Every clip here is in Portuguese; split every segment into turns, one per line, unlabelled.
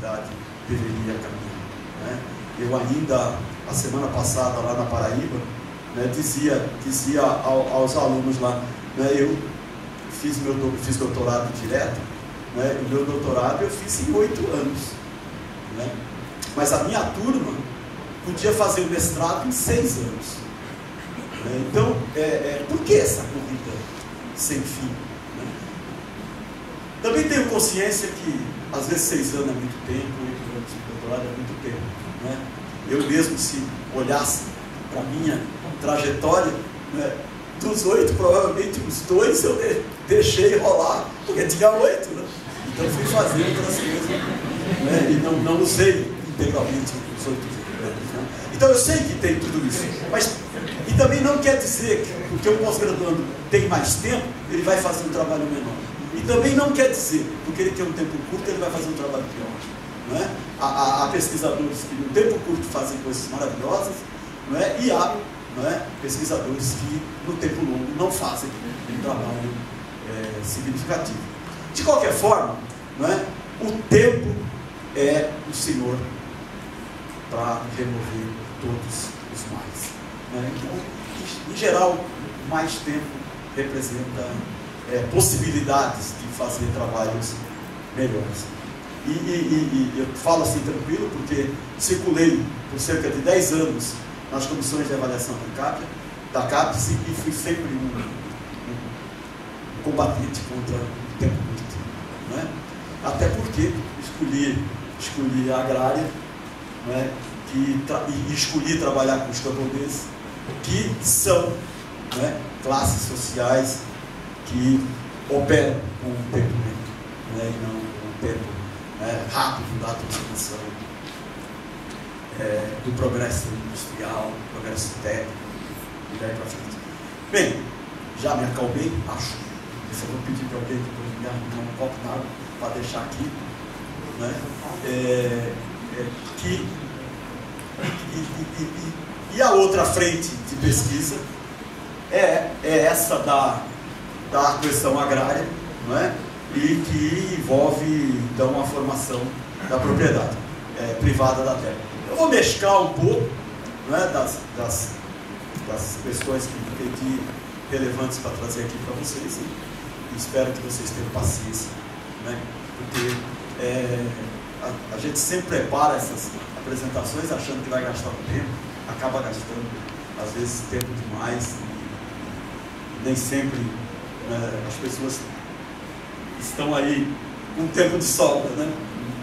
sociedade deveria caminhar, né? Eu ainda, a semana passada, lá na Paraíba, né, dizia aos alunos lá, né, eu fiz doutorado direto, né, o meu doutorado eu fiz em 8 anos, né, mas a minha turma podia fazer o mestrado em 6 anos, né? Então, por que essa corrida sem fim, né? Também tenho consciência que às vezes 6 anos é muito tempo, 8 anos de doutorado é muito tempo, né? Eu mesmo, se olhasse para a minha trajetória, né, dos 8, provavelmente uns 2 eu deixei rolar, porque tinha 8, né? Então fui fazer outras coisas, né, e não usei integralmente os 8 anos, né? Então eu sei que tem tudo isso, mas e também não quer dizer que porque um pós-graduando tem mais tempo, ele vai fazer um trabalho menor. E também não quer dizer, porque ele tem um tempo curto, ele vai fazer um trabalho pior, né? Há pesquisadores que no tempo curto fazem coisas maravilhosas, não é? E há, não é, pesquisadores que no tempo longo não fazem um trabalho significativo. De qualquer forma, não é, o tempo é o Senhor para remover todos os males, né? Então, em geral, mais tempo representa possibilidades de fazer trabalhos melhores. E eu falo assim tranquilo porque circulei por cerca de 10 anos nas comissões de avaliação da CAPES e fui sempre um combatente contra o tempo curto, né? Até porque escolhi a agrária, né? E escolhi trabalhar com os camponeses, que são, né, classes sociais que operam com o tempo lento, né, e não com o tempo rápido da transformação, do progresso industrial, do progresso técnico, e daí para frente. Bem, já me acalmei, acho. Eu vou pedir para alguém depois me arrumar um copo d'água para deixar aqui, né? E a outra frente de pesquisa é essa da questão agrária, não é? E que envolve então a formação da propriedade privada da terra. Eu vou mesclar um pouco, não é, das questões que entendi relevantes para trazer aqui para vocês, e espero que vocês tenham paciência, né? Porque a gente sempre prepara essas apresentações achando que vai gastar um tempo, acaba gastando às vezes tempo demais, e nem sempre as pessoas estão aí com tempo de sobra, né,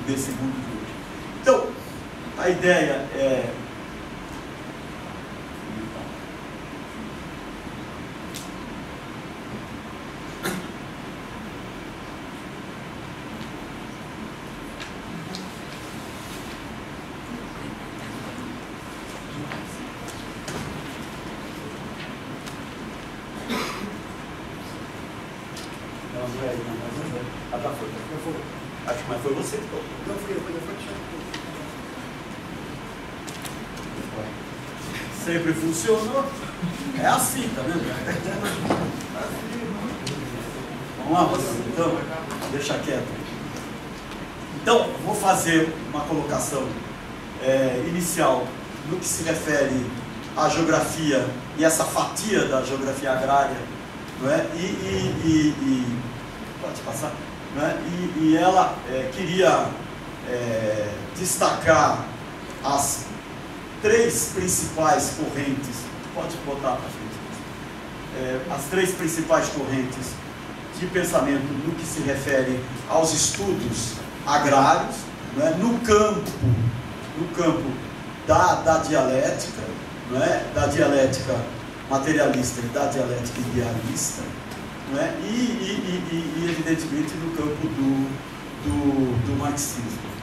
nesse mundo de hoje. Então, a ideia é sempre funcionou. É assim, tá vendo? Vamos lá, então, deixa quieto. Então, vou fazer uma colocação inicial no que se refere à geografia e essa fatia da geografia agrária, não é? Pode passar, não é? E ela queria destacar as 3 principais correntes, pode botar para frente, as 3 principais correntes de pensamento no que se refere aos estudos agrários, né, no campo da dialética, né, da dialética materialista e da dialética idealista, né, e evidentemente no campo do marxismo.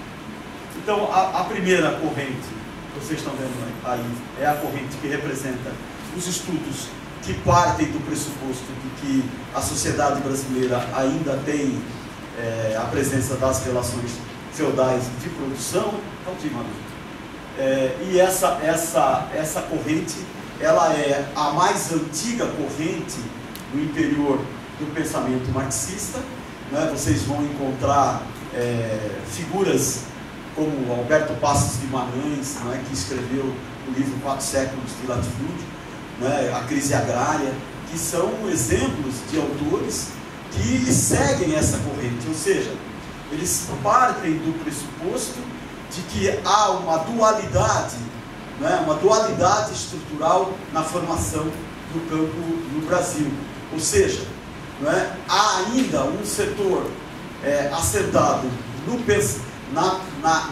Então, a primeira corrente, vocês estão vendo aí, é a corrente que representa os estudos que partem do pressuposto de que a sociedade brasileira ainda tem a presença das relações feudais de produção. E essa corrente, ela é a mais antiga corrente no interior do pensamento marxista, né? Vocês vão encontrar figuras como Alberto Passos de Magalhães, não é, que escreveu o livro 4 séculos de latifúndio, né, a crise agrária, que são exemplos de autores que seguem essa corrente, ou seja, eles partem do pressuposto de que há uma dualidade, né, uma dualidade estrutural na formação do campo no Brasil, ou seja, né, há ainda um setor assentado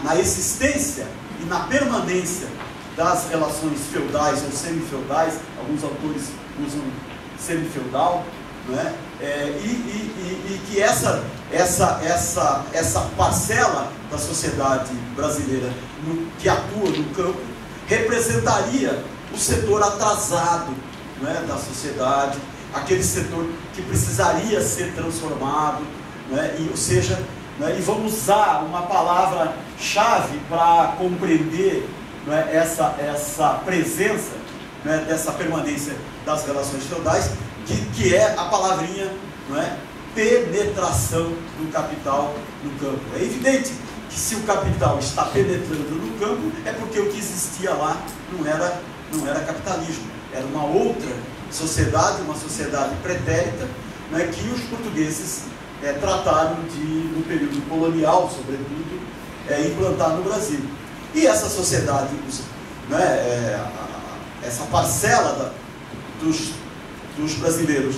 na existência e na permanência das relações feudais ou semifeudais, alguns autores usam semifeudal, né? E que essa parcela da sociedade brasileira que atua no campo representaria o setor atrasado, né, da sociedade, aquele setor que precisaria ser transformado, né, ou seja, né, e vamos usar uma palavra-chave para compreender, né, essa presença, né, dessa permanência das relações feudais, que é a palavrinha, né, penetração do capital no campo. É evidente que se o capital está penetrando no campo, é porque o que existia lá não era capitalismo, era uma outra sociedade, uma sociedade pretérita, né, que os portugueses trataram de, no período colonial, sobretudo, implantar no Brasil. E essa sociedade, né, essa parcela dos brasileiros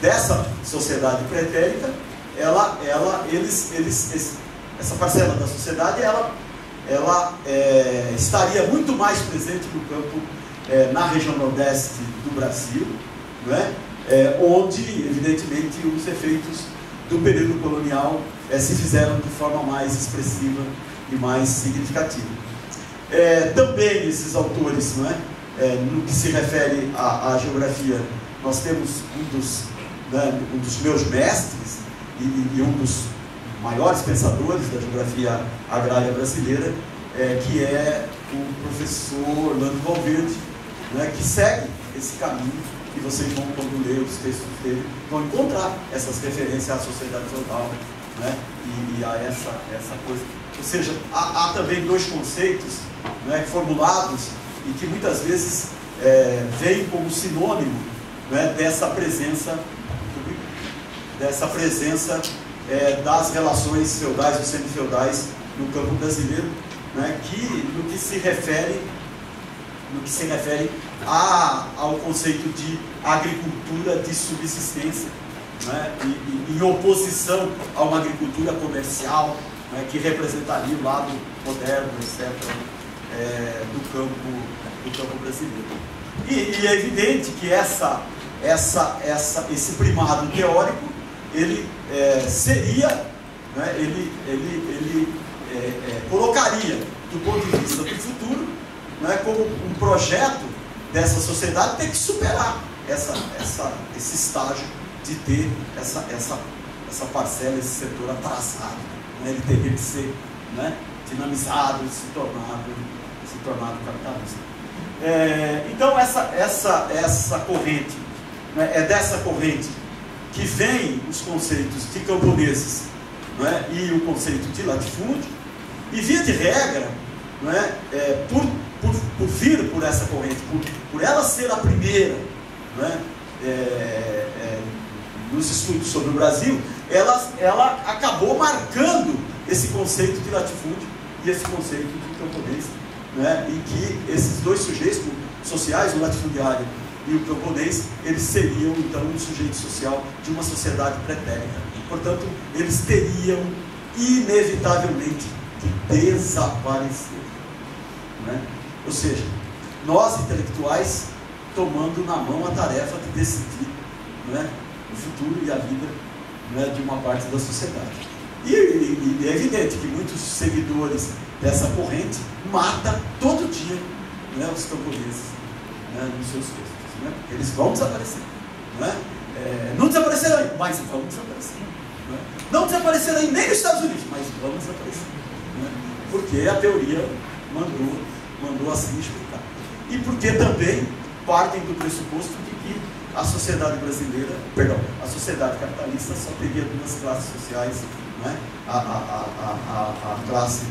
dessa sociedade pretérita, essa parcela da sociedade, ela estaria muito mais presente no campo, na região nordeste do Brasil, né, onde, evidentemente, os efeitos do período colonial se fizeram de forma mais expressiva e mais significativa. Também esses autores, não é? No que se refere à geografia, nós temos um dos meus mestres e um dos maiores pensadores da geografia agrária brasileira, que é o professor Orlando Valverde, né, que segue esse caminho, e vocês vão, quando ler os textos dele, vão encontrar essas referências à sociedade feudal, né, e a essa coisa. Ou seja, há também dois conceitos, né, formulados e que muitas vezes vêm como sinônimo, né, dessa presença das relações feudais ou semifeudais no campo brasileiro, né, que no que se refere ao conceito de agricultura de subsistência, né, e em oposição a uma agricultura comercial, né, que representaria o lado moderno, etc., do campo brasileiro. E é evidente que esse primado teórico, ele seria, né, ele colocaria, do ponto de vista do futuro, né, como um projeto dessa sociedade ter que superar esse estágio de ter essa parcela, esse setor atrasado, né, ele teria que ser, né, dinamizado, se tornado capitalista. Então essa corrente, né, é dessa corrente que vem os conceitos de camponeses, né, e o conceito de latifúndio, e via de regra, né, por vir por essa corrente, por ela ser a primeira, né, nos estudos sobre o Brasil, ela acabou marcando esse conceito de latifúndio e esse conceito de camponês, né, em que esses dois sujeitos sociais, o latifundiário e o camponês, eles seriam então um sujeito social de uma sociedade pretérita. Portanto, eles teriam inevitavelmente que desaparecer, né? Ou seja, nós intelectuais tomando na mão a tarefa de decidir, né, o futuro e a vida, né, de uma parte da sociedade. E é evidente que muitos seguidores dessa corrente matam todo dia, né, os camponeses, né, nos seus textos, né, porque eles vão desaparecer, né? Não desaparecerão, mas vão desaparecer, né? Não desaparecerão nem nos Estados Unidos, mas vão desaparecer, né? Porque a teoria mandou assim explicar. E porque também partem do pressuposto de que a sociedade brasileira, a sociedade capitalista só teria duas classes sociais, né? A classe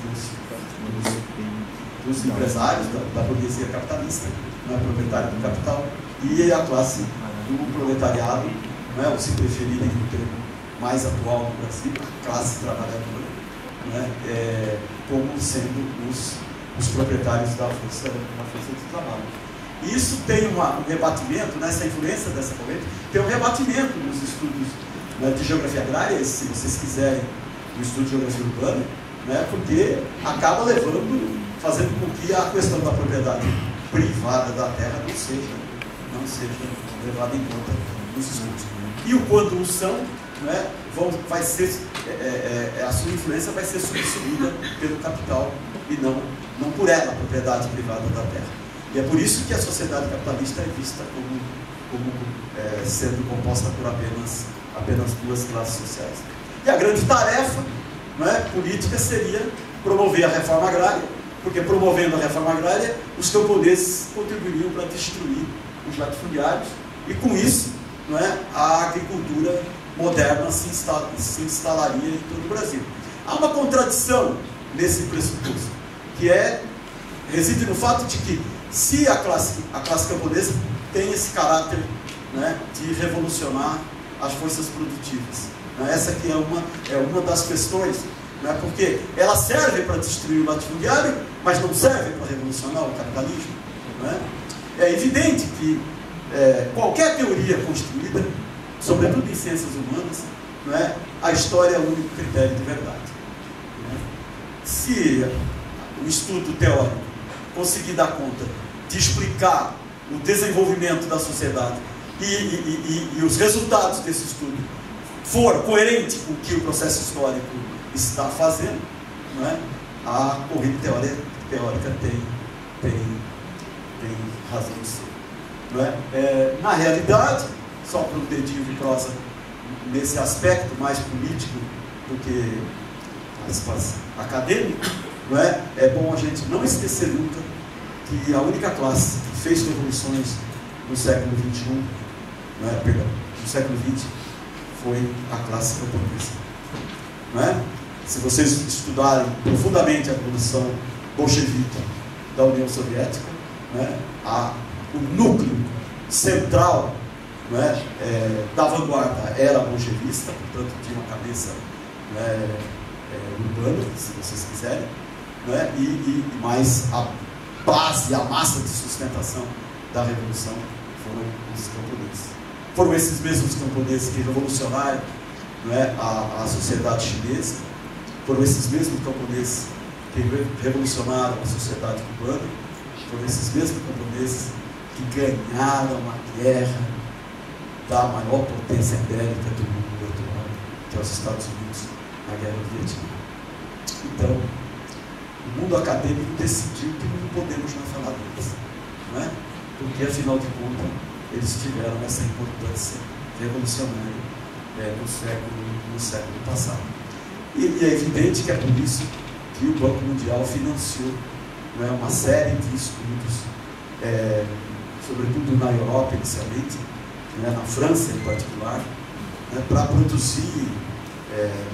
dos empresários, da burguesia capitalista, né, proprietário do capital, e a classe do proletariado, né, ou se preferirem o termo mais atual no Brasil, a classe trabalhadora, né, como sendo os proprietários da força de trabalho. Isso tem um rebatimento, nessa influência dessa corrente, tem um rebatimento nos estudos, né, de geografia agrária, se vocês quiserem, no estudo de geografia urbana, né, porque acaba fazendo com que a questão da propriedade privada da terra não seja levada em conta nos estudos. E o quanto não são, né, vai ser, a sua influência vai ser substituída pelo capital e não por ela, a propriedade privada da terra. E é por isso que a sociedade capitalista é vista como sendo composta por apenas duas classes sociais. E a grande tarefa, né, política seria promover a reforma agrária, porque promovendo a reforma agrária, os camponeses contribuiriam para destruir os latifundiários, e com isso, né, a agricultura moderna se instalaria em todo o Brasil. Há uma contradição nesse pressuposto, que reside no fato de que, se a classe camponesa tem esse caráter, né, de revolucionar as forças produtivas, né, essa aqui é uma das questões, né, porque ela serve para destruir o latifundiário, mas não serve para revolucionar o capitalismo, né? É evidente que qualquer teoria construída, sobretudo em ciências humanas, né, a história é o único critério de verdade, né? Se o estudo teórico conseguir dar conta de explicar o desenvolvimento da sociedade e os resultados desse estudo for coerente com o que o processo histórico está fazendo, né, a corrente teórica tem razão de ser, não é? Na realidade, só para um dedinho de prosa nesse aspecto mais político do que acadêmico, não é? É bom a gente não esquecer nunca que a única classe que fez revoluções no século XXI, no século XX, foi a classe camponesa, não é? Se vocês estudarem profundamente a Revolução Bolchevique da União Soviética, né, o núcleo central, né, da vanguarda era bolchevista, portanto tinha uma cabeça, né, urbana, se vocês quiserem, né, mas a base, a massa de sustentação da Revolução foram os camponeses. Foram esses mesmos camponeses que revolucionaram, né, a sociedade chinesa, foram esses mesmos camponeses que revolucionaram a sociedade cubana, foram esses mesmos camponeses que ganharam a guerra da maior potência bélica do mundo atual, que é os Estados Unidos, na Guerra do Vietnã. Então, o mundo acadêmico decidiu que não podemos mais falar deles, não é? Porque, afinal de contas, eles tiveram essa importância revolucionária no século passado. E é evidente que é por isso que o Banco Mundial financiou, não é, uma série de estudos, sobretudo na Europa inicialmente, né, na França em particular, né, para produzir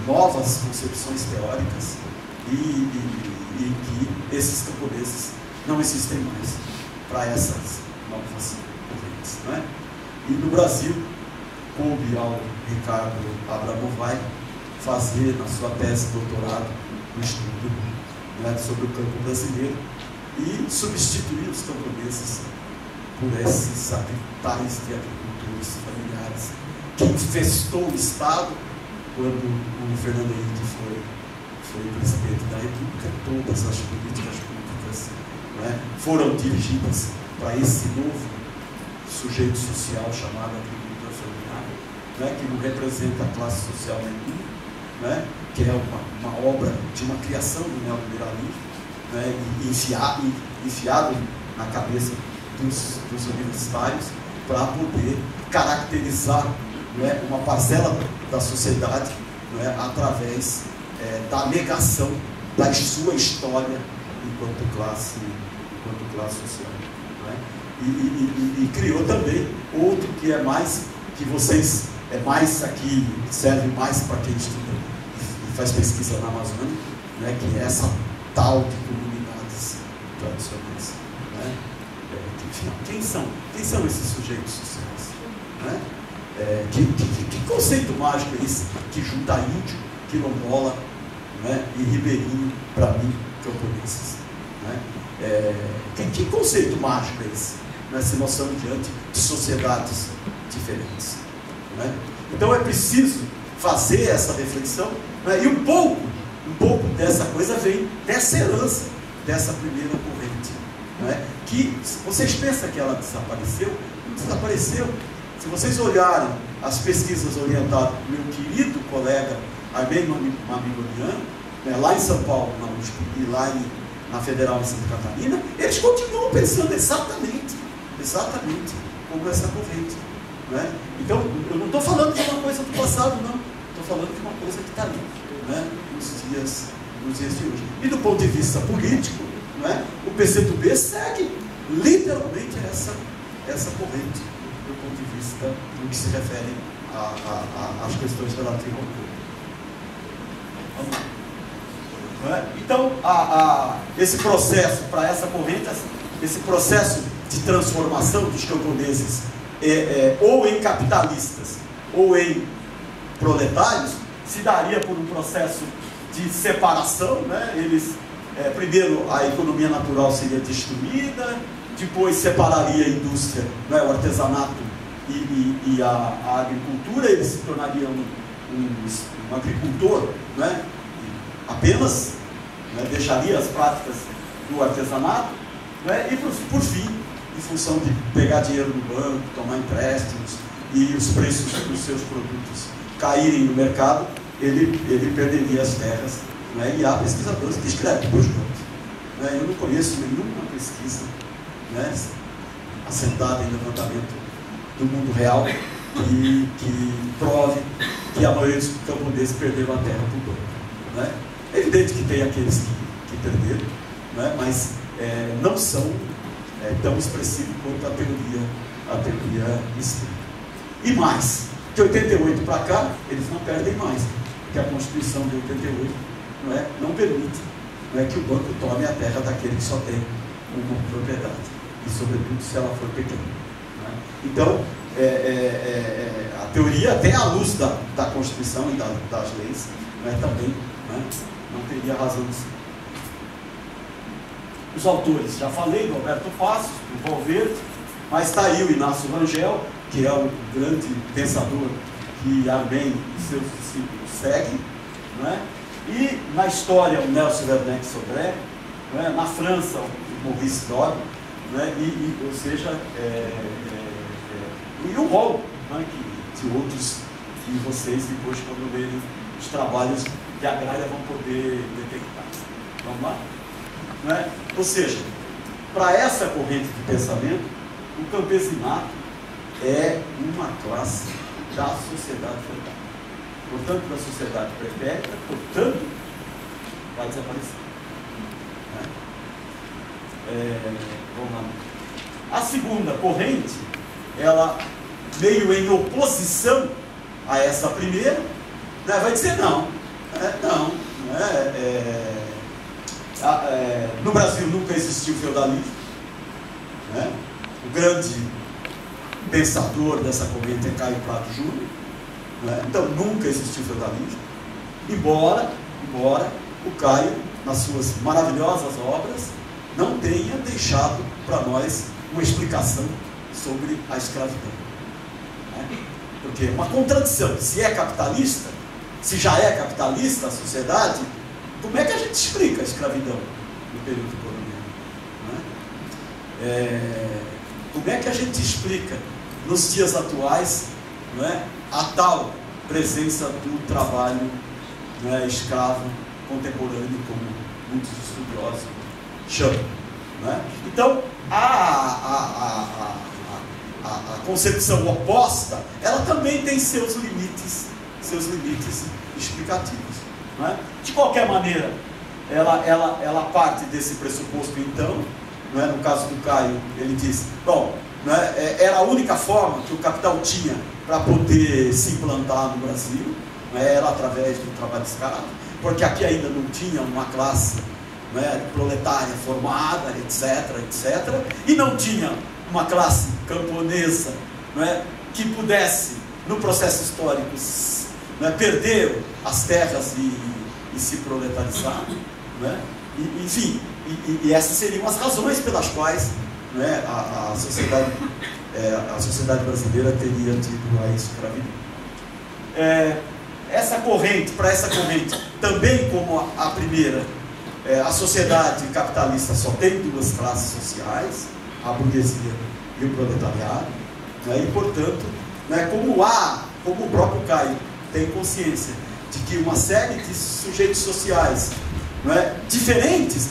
novas concepções teóricas e que esses camponeses não existem mais para essas novas correntes, não é? E no Brasil, coube ao Ricardo Abramovay fazer na sua tese de doutorado um estudo, né, sobre o campo brasileiro e substituir os camponeses por esses tais de agricultores familiares que infestou o Estado quando o Fernando Henrique foi presidente da República. Todas as políticas públicas, né, foram dirigidas para esse novo sujeito social chamado agricultor familiar, né, que não representa a classe social nenhuma, né, que é uma obra de uma criação do neoliberalismo, né, enfiado na cabeça dos universitários para poder caracterizar, né, uma parcela da sociedade, né, através da negação da sua história enquanto classe social, né? E criou também outro que é mais, que vocês, aqui, serve mais para quem estuda e faz pesquisa na Amazônia, né, que é essa tal de quem são esses sujeitos sociais? Né? Que conceito mágico é esse que junta índio, quilombola, né, e ribeirinho, para mim, camponeses? Né? Que conceito mágico é esse? Né, se nós estamos diante de sociedades diferentes. Né? Então é preciso fazer essa reflexão, né? E um pouco dessa coisa vem dessa herança, dessa primeira corrente. Né? Que vocês pensam que ela desapareceu? Não desapareceu. Se vocês olharem as pesquisas orientadas do meu querido colega Armênio Mamigonian, né, lá em São Paulo, na USP, e lá na Federal em Santa Catarina, eles continuam pensando exatamente como essa corrente. Né? Então, eu não estou falando de uma coisa do passado, não. Estou falando de uma coisa que está ali, né, nos dias de hoje. E do ponto de vista político, né, o PCdoB segue literalmente essa corrente, do ponto de vista no que se refere às questões relativas ao povo. Então, esse processo para essa corrente, esse processo de transformação dos camponeses ou em capitalistas ou em proletários, se daria por um processo de separação, né? Eles, primeiro a economia natural seria destruída, depois separaria a indústria, né, o artesanato e a agricultura, ele se tornaria um agricultor, né, apenas, né, deixaria as práticas do artesanato, né, e por fim, em função de pegar dinheiro no banco, tomar empréstimos e os preços dos seus produtos caírem no mercado, ele perderia as terras, né, e há pesquisadores que escrevem por juntos. Né, eu não conheço nenhuma pesquisa, né, assentada em levantamento do mundo real que prove que a maioria dos camponeses perderam a terra por banco. Né? É evidente que tem aqueles que perderam, né, mas não são tão expressivos quanto a teoria escrita. E mais, de 88 para cá, eles não perdem mais, porque a Constituição de 88 não permite, que o banco tome a terra daquele que só tem uma propriedade, e sobretudo se ela for pequena. Né? Então, a teoria, até à luz da Constituição e das leis, também, né, não teria razão de ser. Os autores, já falei, do Alberto Passos, do Valverde, mas está aí o Inácio Rangel, que é o grande pensador que Armen e seus discípulos seguem, né? E na história o Nelson Werneck Sodré, né? Na França o Maurice Dobb, né? Ou seja, e o rol, né? que outros, que vocês depois, quando lerem os trabalhos de agrária, vão poder detectar. Vamos lá? Né? Ou seja, para essa corrente de pensamento, o campesinato é uma classe da sociedade feudal, portanto da sociedade pretérita, portanto vai desaparecer. Vamos lá. A segunda corrente, ela meio em oposição a essa primeira, né, vai dizer no Brasil nunca existiu feudalismo, né? O grande pensador dessa corrente é Caio Prado Júnior, né? Então nunca existiu feudalismo, embora o Caio, nas suas maravilhosas obras, não tenha deixado para nós uma explicação sobre a escravidão, né? Porque é uma contradição. Se é capitalista, se já é capitalista a sociedade, como é que a gente explica a escravidão no período colonial? Né? Como é que a gente explica, nos dias atuais, a tal presença do trabalho, escravo contemporâneo, como muitos estudiosos chamam? Né? Então, a concepção oposta, ela também tem seus limites explicativos. Né? De qualquer maneira, ela parte desse pressuposto, então, no caso do Caio, ele diz, era a única forma que o capital tinha para poder se implantar no Brasil, era através do trabalho escravo, porque aqui ainda não tinha uma classe proletária formada, etc, e não tinha uma classe camponesa, não é, que pudesse, no processo histórico, não é, perder as terras e se proletarizar, não é? Enfim, essas seriam as razões pelas quais, não é, a sociedade brasileira teria tido a escravidão. Para essa corrente, também como a primeira, a sociedade capitalista só tem duas classes sociais, a burguesia e o proletariado, né? E portanto, né, como o próprio Caio tem consciência de que uma série de sujeitos sociais, né, diferentes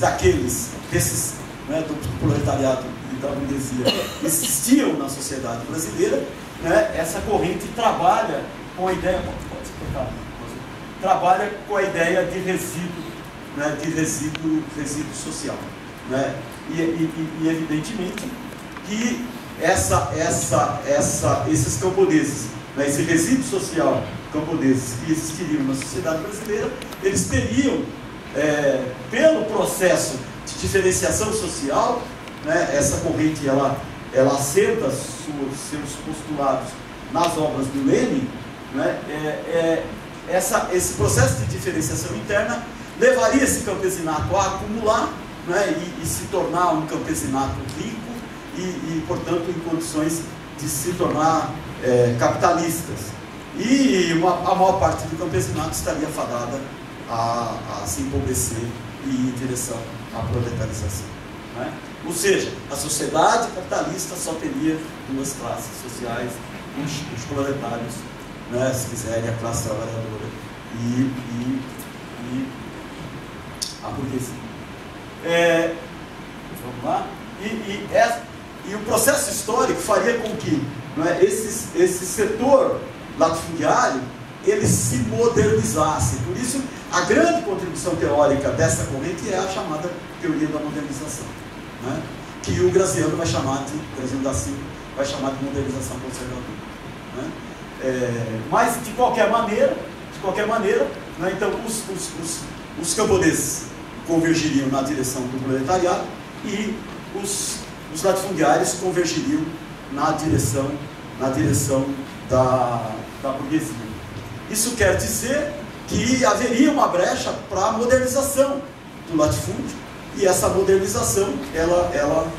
desses, né, do proletariado e da burguesia existiam na sociedade brasileira, né, essa corrente trabalha com a ideia, de resíduo, né, de resíduo social, né? E evidentemente que esses camponeses, né, esse resíduo social camponeses que existiriam na sociedade brasileira, eles teriam, pelo processo de diferenciação social, né, essa corrente ela assenta seus postulados nas obras do Lenin, né, esse processo de diferenciação interna levaria esse campesinato a acumular, né, e se tornar um campesinato rico e, portanto, em condições de se tornar capitalistas. E a maior parte do campesinato estaria fadada a se empobrecer e ir em direção à proletarização, né? Ou seja, a sociedade capitalista só teria duas classes sociais, os proletários, né, se quiserem, a classe trabalhadora e a burguesia. Vamos lá? E o processo histórico faria com que, né, esse setor latifundiário ele se modernizasse. Por isso, a grande contribuição teórica dessa corrente é a chamada teoria da modernização, né, que o Graziano vai chamar Graziano da Silva vai chamar de modernização conservadora, né? Mas de qualquer maneira, né, então os camponeses convergiriam na direção do proletariado e os latifundiários convergiriam na direção da burguesia. Isso quer dizer que haveria uma brecha para a modernização do latifúndio, e essa modernização ela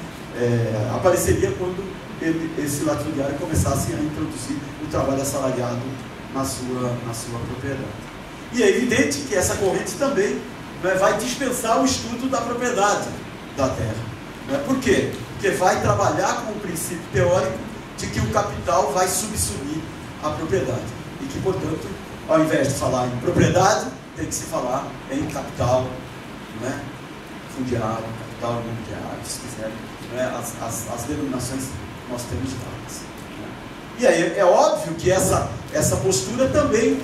apareceria quando esse latifundiário começasse a introduzir o trabalho assalariado na sua propriedade. E é evidente que essa corrente também, né, vai dispensar o estudo da propriedade da terra, né? Por quê? Porque vai trabalhar com o princípio teórico de que o capital vai subsumir a propriedade e que, portanto, ao invés de falar em propriedade, tem que se falar em capital, né, fundiário, capital imobiliário, se quiserem, né, as denominações que nós temos dadas, né? E aí é óbvio que essa postura também